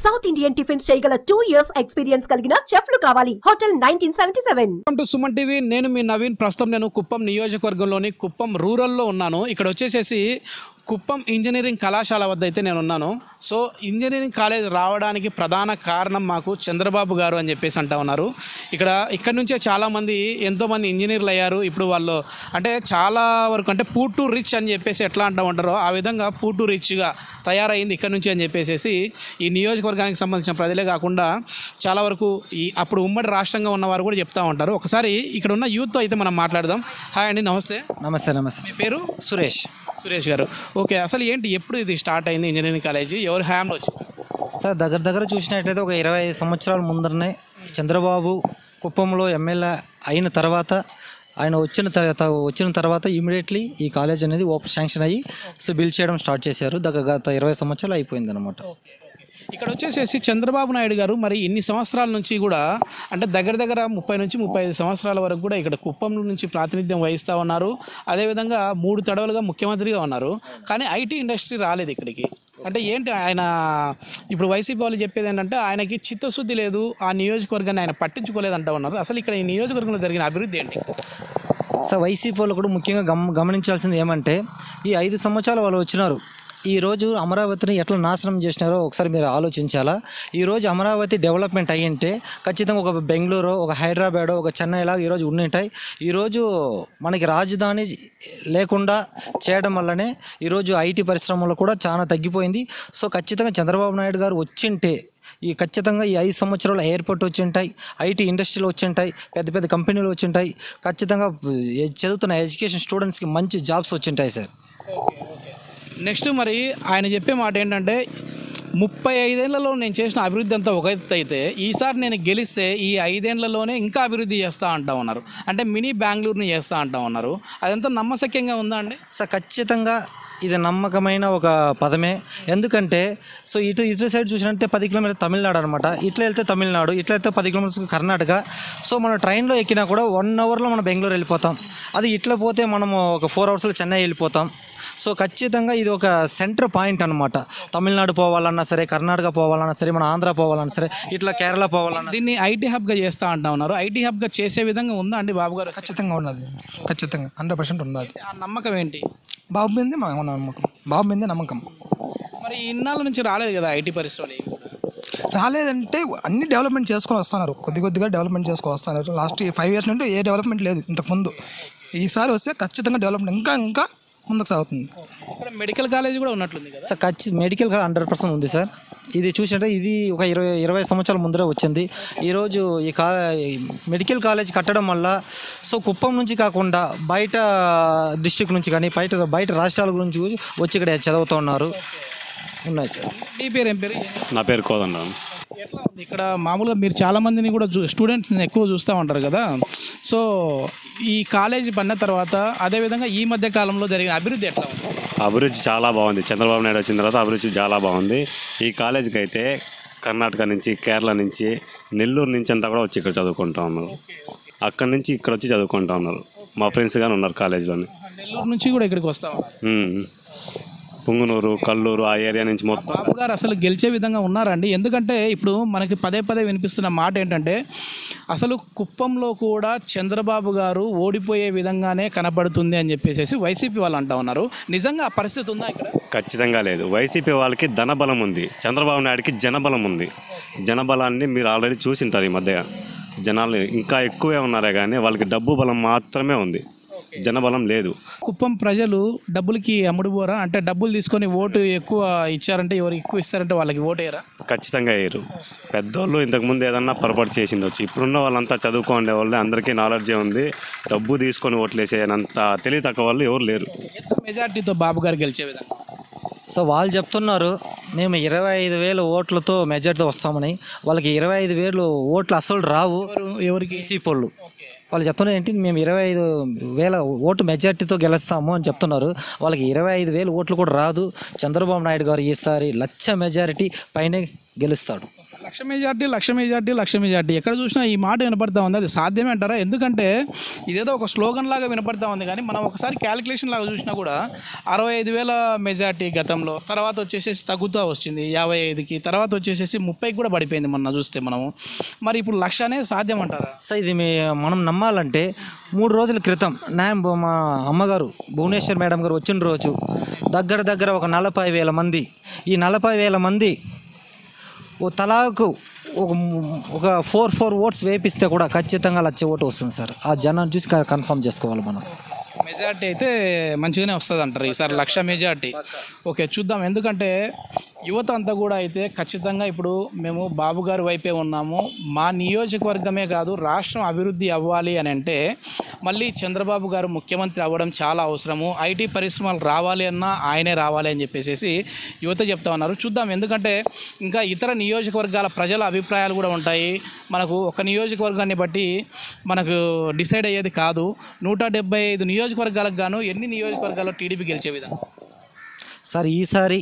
South Indian tiffins చేయగల 2 years experience కలిగిన చెఫ్లు కావాలి. Hotel 1977. Welcome to Suman TV. నేను మీ నవీన్. ప్రస్తుతం నేను కుప్పం నియోజకవర్గంలోని కుప్పం రూరల్లో ఉన్నాను. ఇక్కడ వచ్చేసేసి కుప్పం ఇంజనీరింగ్ కళాశాల వద్ద అయితే నేను ఉన్నాను. సో ఇంజనీరింగ్ కాలేజ్ రావడానికి ప్రధాన కారణం మాకు చంద్రబాబు గారు అని చెప్పేసి అంటా ఉన్నారు. ఇక్కడ నుంచే చాలామంది ఎంతోమంది ఇంజనీర్లు అయ్యారు. ఇప్పుడు వాళ్ళు అంటే చాలా వరకు అంటే పూర్ టు రిచ్ అని చెప్పేసి ఎట్లా అంటూ ఉంటారో ఆ విధంగా పూర్ టు రిచ్గా తయారైంది ఇక్కడ నుంచి అని చెప్పేసి ఈ నియోజకవర్గానికి సంబంధించిన ప్రజలే కాకుండా చాలా వరకు ఈ అప్పుడు ఉమ్మడి రాష్ట్రంగా ఉన్నవారు కూడా చెప్తూ ఉంటారు. ఒకసారి ఇక్కడ ఉన్న యూత్తో అయితే మనం మాట్లాడదాం. హాయ్ అండి, నమస్తే. నమస్తే. మీ పేరు? సురేష్ గారు. ఓకే, అసలు ఏంటి, ఎప్పుడు ఇది స్టార్ట్ అయింది ఇంజనీరింగ్ కాలేజీ, ఎవరి హ్యాండ్లో వచ్చింది? సార్ దగ్గర చూసినట్లయితే ఒక 25 సంవత్సరాల ముందరనే చంద్రబాబు కుప్పంలో ఎమ్మెల్యే అయిన తర్వాత ఆయన వచ్చిన తర్వాత ఇమీడియట్లీ ఈ కాలేజ్ అనేది శాంక్షన్ అయ్యి బిల్డ్ చేయడం స్టార్ట్ చేశారు. గత 20 సంవత్సరాలు అయిపోయింది అనమాట. ఇక్కడ వచ్చేసేసి చంద్రబాబు నాయుడు గారు మరి ఇన్ని సంవత్సరాల నుంచి కూడా అంటే దగ్గర 30 నుంచి 35 సంవత్సరాల వరకు కూడా ఇక్కడ కుప్పం నుంచి ప్రాతినిధ్యం వహిస్తూ ఉన్నారు. అదేవిధంగా 3 తడవలుగా ముఖ్యమంత్రిగా ఉన్నారు. కానీ ఐటీ ఇండస్ట్రీ రాలేదు ఇక్కడికి. అంటే ఏంటి ఆయన ఇప్పుడు వైసీపీ వాళ్ళు చెప్పేది ఏంటంటే ఆయనకి చిత్తశుద్ధి లేదు, ఆ నియోజకవర్గాన్ని ఆయన పట్టించుకోలేదు అంటూ ఉన్నారు. అసలు ఇక్కడ ఈ నియోజకవర్గంలో జరిగిన అభివృద్ధి ఏంటి? సార్ వైసీపీ వాళ్ళు కూడా ముఖ్యంగా గమనించాల్సింది ఏమంటే ఈ 5 సంవత్సరాలు వాళ్ళు వచ్చినారు. ఈరోజు అమరావతిని ఎట్లా నాశనం చేసినారో ఒకసారి మీరు ఆలోచించాలా. ఈరోజు అమరావతి డెవలప్మెంట్ అయ్యింటే ఖచ్చితంగా ఒక బెంగళూరు, ఒక హైదరాబాద్, ఒక చెన్నై లాగా ఈరోజు ఉండింటాయి. ఈరోజు మనకి రాజధాని లేకుండా చేయడం వల్లనే ఈరోజు ఐటీ పరిశ్రమలో కూడా చాలా తగ్గిపోయింది. సో ఖచ్చితంగా చంద్రబాబు నాయుడు గారు వచ్చింటే ఖచ్చితంగా ఈ 5 సంవత్సరాలు ఎయిర్పోర్ట్ వచ్చింటాయి, ఐటీ ఇండస్ట్రీలు వచ్చింటాయి, పెద్ద కంపెనీలు వచ్చింటాయి. ఖచ్చితంగా చదువుతున్న ఎడ్యుకేషన్ స్టూడెంట్స్కి మంచి జాబ్స్ వచ్చింటాయి సార్. నెక్స్ట్ మరి ఆయన చెప్పే మాట ఏంటంటే 35 ఏళ్లలో నేను చేసిన అభివృద్ధి అంతా ఒక ఎత్తు అయితే ఈసారి నేను గెలిస్తే ఈ 5 ఏళ్లలోనే ఇంకా అభివృద్ధి చేస్తూ అంటా ఉన్నారు. అంటే మినీ బెంగళూరుని చేస్తూ అంటా ఉన్నారు. అదంతా నమ్మశక్యంగా ఉందా అండి? సార్ ఖచ్చితంగా ఇది నమ్మకమైన ఒక పదమే. ఎందుకంటే సో ఇటు సైడ్ చూసినట్టే 10 కిలోమీటర్లు తమిళనాడు అనమాట. ఇట్లా వెళ్తే తమిళనాడు, ఇట్లా వెళ్తే 10 కిలోమీటర్స్ కర్ణాటక. సో మన ట్రైన్లో ఎక్కినా కూడా 1 అవర్లో మనం బెంగళూరు వెళ్ళిపోతాం. అది ఇట్లా పోతే మనము ఒక 4 అవర్స్లో చెన్నై వెళ్ళిపోతాం. సో ఖచ్చితంగా ఇది ఒక సెంటర్ పాయింట్ అనమాట. తమిళనాడు పోవాలన్నా సరే, కర్ణాటక పోవాలన్నా సరే, మన ఆంధ్ర పోవాలన్నా సరే, ఇట్లా కేరళ పోవాలన్నా. దీన్ని ఐటీ హబ్గా చేస్తూ అంటా ఉన్నారు. ఐటీ హబ్గా చేసే విధంగా ఉందా అండి బాబు గారు? ఖచ్చితంగా ఉన్నది, ఖచ్చితంగా 100% ఉన్నది. ఆ నమ్మకం ఏంటి? బాబు మీదే నమ్మకం, బాబు మీదే నమ్మకం. మరి ఇన్నాళ్ళ నుంచి రాలేదు కదా ఐటీ పరిశ్రమలు? రాలేదంటే అన్ని డెవలప్మెంట్ చేసుకొని వస్తున్నారు, కొద్దిగా డెవలప్మెంట్ చేసుకొని వస్తున్నారు. లాస్ట్ 5 years నుండి ఏ డెవలప్మెంట్ లేదు ఇంతకుముందు. ఈసారి వస్తే ఖచ్చితంగా డెవలప్మెంట్ ఇంకా ముందుకు సాగుతుంది. ఇక్కడ మెడికల్ కాలేజ్ కూడా ఉన్నట్లుంది కదా సార్? మెడికల్ 100% ఉంది సార్. ఇది చూసినట్టే ఇది ఒక 20 సంవత్సరాల ముందరే వచ్చింది. ఈరోజు ఈ మెడికల్ కాలేజ్ కట్టడం వల్ల సో కుప్పం నుంచి కాకుండా బయట డిస్ట్రిక్ట్ నుంచి కానీ బయట రాష్ట్రాల గురించి వచ్చి ఇక్కడ చదువుతూ ఉన్నారు. ఉన్నాయి సార్. మీ పేరు ఏం పేరు? నా పేరు కోదండ. ఎట్లా ఉంది ఇక్కడ? మామూలుగా మీరు చాలామందిని కూడా స్టూడెంట్స్ని ఎక్కువ చూస్తూ ఉంటారు కదా. సో ఈ కాలేజీ పడిన తర్వాత అదేవిధంగా ఈ మధ్య కాలంలో జరిగిన అభివృద్ధి ఎట్లా ఉంది? అభివృద్ధి చాలా బాగుంది. చంద్రబాబు నాయుడు వచ్చిన తర్వాత అభివృద్ధి చాలా బాగుంది. ఈ కాలేజీకి అయితే కర్ణాటక నుంచి, కేరళ నుంచి, నెల్లూరు నుంచి అంతా కూడా వచ్చి ఇక్కడ చదువుకుంటా ఉన్నారు. అక్కడి నుంచి ఇక్కడ వచ్చి చదువుకుంటా ఉన్నారు. మా ఫ్రెండ్స్ కానీ ఉన్నారు కాలేజీలోని. నెల్లూరు నుంచి కూడా ఇక్కడికి వస్తా ఉన్నారు. పుంగునూరు, కల్లూరు ఆ ఏరియా నుంచి మొత్తం. బాబు గారు అసలు గెలిచే విధంగా ఉన్నారండి? ఎందుకంటే ఇప్పుడు మనకి పదే వినిపిస్తున్న మాట ఏంటంటే అసలు కుప్పంలో కూడా చంద్రబాబు గారు ఓడిపోయే విధంగానే కనబడుతుంది అని చెప్పేసి వైసీపీ వాళ్ళు అంటూ ఉన్నారు. నిజంగా ఆ పరిస్థితి ఉందా ఇక్కడ? ఖచ్చితంగా లేదు. వైసీపీ వాళ్ళకి ధనబలం ఉంది, చంద్రబాబు నాయుడికి జనబలం ఉంది. జనబలాన్ని మీరు ఆల్రెడీ చూసింటారు. ఈ మధ్య జనాలు ఇంకా ఎక్కువే ఉన్నారే కానీ వాళ్ళకి డబ్బు బలం మాత్రమే ఉంది, జనబలం లేదు. కుప్పం ప్రజలు డబ్బులకి అమ్ముడుపోరా? అంటే డబ్బులు తీసుకొని ఓటు ఎక్కువ ఇచ్చారంటే ఎవరు ఎక్కువ ఇస్తారంటే వాళ్ళకి ఓటు వేయరా? ఖచ్చితంగా వేయరు. పెద్దోళ్ళు ఇంతకుముందు ఏదన్నా పొరపాటు చేసిండొచ్చు. ఇప్పుడున్న వాళ్ళంతా చదువుకోండే వాళ్ళే, అందరికీ నాలెడ్జే ఉంది. డబ్బు తీసుకొని ఓట్లు వేసేయనంత తెలివి తక్కువ వాళ్ళు ఎవరు లేరు. మెజార్టీతో బాబు గారు గెలిచే విధంగా సో వాళ్ళు చెప్తున్నారు మేము 25,000 ఓట్లతో మెజార్టీతో వస్తామని. వాళ్ళకి 25,000 ఓట్లు అసలు రావు. ఎవరికి? ఈసీపోళ్ళు వాళ్ళు చెప్తున్నారు ఏంటి, మేము 25,000 ఓటు మెజార్టీతో గెలుస్తాము అని చెప్తున్నారు. వాళ్ళకి 25,000 ఓట్లు కూడా రాదు. చంద్రబాబు నాయుడు గారు ఈసారి 1,00,000 మెజారిటీ పైనే గెలుస్తాడు. లక్ష మెజార్టీ ఎక్కడ చూసినా ఈ మాట వినపడతా ఉంది. అది సాధ్యమే అంటారా? ఎందుకంటే ఇదేదో ఒక స్లోగన్ లాగా వినపడతా ఉంది, కానీ మనం ఒకసారి క్యాలిక్యులేషన్ లాగా చూసినా కూడా 65,000 మెజార్టీ గతంలో, తర్వాత వచ్చేసేసి తగ్గుతూ వచ్చింది 55కి, తర్వాత వచ్చేసేసి 30కి కూడా పడిపోయింది మొన్న చూస్తే మనము. మరి ఇప్పుడు 1,00,000 అనేది సాధ్యం అంటారా? సో ఇది మనం నమ్మాలంటే 3 రోజుల క్రితం మా అమ్మగారు భువనేశ్వర్ మేడం గారు వచ్చిన రోజు దగ్గర ఒక 40,000 మంది, ఈ 40,000 మంది ఓ తలాకు ఒక 4 ఓట్స్ వేపిస్తే కూడా ఖచ్చితంగా 1,00,000 ఓటు వస్తుంది సార్. ఆ జనాన్ని చూసి కన్ఫర్మ్ చేసుకోవాలి మనం. మెజార్టీ అయితే మంచిగానే వస్తుంది అంటారు ఈసారి 1,00,000 మెజార్టీ. ఓకే, చూద్దాం. ఎందుకంటే యువత అంతా కూడా అయితే ఖచ్చితంగా ఇప్పుడు మేము బాబు గారి వైపే ఉన్నాము. మా నియోజకవర్గమే కాదు, రాష్ట్రం అభివృద్ధి అవ్వాలి అని అంటే మళ్ళీ చంద్రబాబు గారు ముఖ్యమంత్రి అవ్వడం చాలా అవసరము. ఐటీ పరిశ్రమలు రావాలి అన్నా ఆయనే రావాలి అని చెప్పేసి యువత చెప్తా ఉన్నారు. చూద్దాం, ఎందుకంటే ఇంకా ఇతర నియోజకవర్గాల ప్రజల అభిప్రాయాలు కూడా ఉంటాయి. మనకు ఒక నియోజకవర్గాన్ని బట్టి మనకు డిసైడ్ అయ్యేది కాదు. 175 నియోజకవర్గాలకు గాను ఎన్ని నియోజకవర్గాల్లో టీడీపీ గెలిచే విధంగా సార్ ఈసారి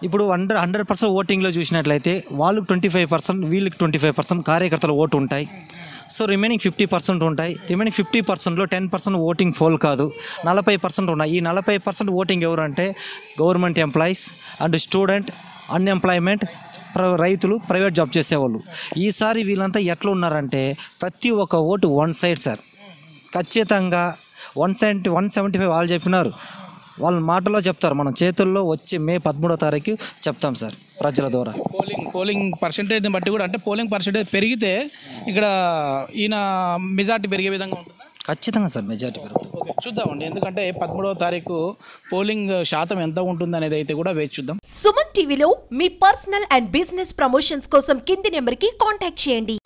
ఇప్పుడు 100% ఓటింగ్లో చూసినట్లయితే వాళ్ళకి 25%, వీళ్ళకి 25% కార్యకర్తల ఓటు ఉంటాయి. సో రిమైనింగ్ 50% ఉంటాయి. రిమైనింగ్ 50%లో 10% ఓటింగ్ పోల్ కాదు, 40% ఉన్నాయి. ఈ 40% ఓటింగ్ ఎవరు అంటే government employees and student, unemployment, రైతులు, ప్రైవేట్ జాబ్ చేసేవాళ్ళు. ఈసారి వీళ్ళంతా ఎట్లా ఉన్నారంటే ప్రతి ఒక్క ఓటు వన్ సైడ్ సార్. ఖచ్చితంగా 175 వాళ్ళు చెప్పినారు, వాళ్ళ మాటలో చెప్తారు, మనం చేతుల్లో వచ్చి మే 13వ తారీఖు చెప్తాం సార్ ప్రజల ద్వారా. పోలింగ్ పర్సెంటేజ్ని బట్టి కూడా, అంటే పోలింగ్ పర్సెంటేజ్ పెరిగితే ఇక్కడ ఈయన మెజార్టీ పెరిగే విధంగా ఉంటుంది. ఖచ్చితంగా సార్ మెజార్టీ పెరుగుతుంది. ఓకే, చూద్దామండి. ఎందుకంటే 13వ తారీఖు పోలింగ్ శాతం ఎంత ఉంటుంది అనేది అయితే కూడా వేచి చూద్దాం. సుమన్ టీవీలో మీ పర్సనల్ అండ్ బిజినెస్ ప్రమోషన్స్ కోసం కింది నెంబర్కి కాంటాక్ట్ చేయండి.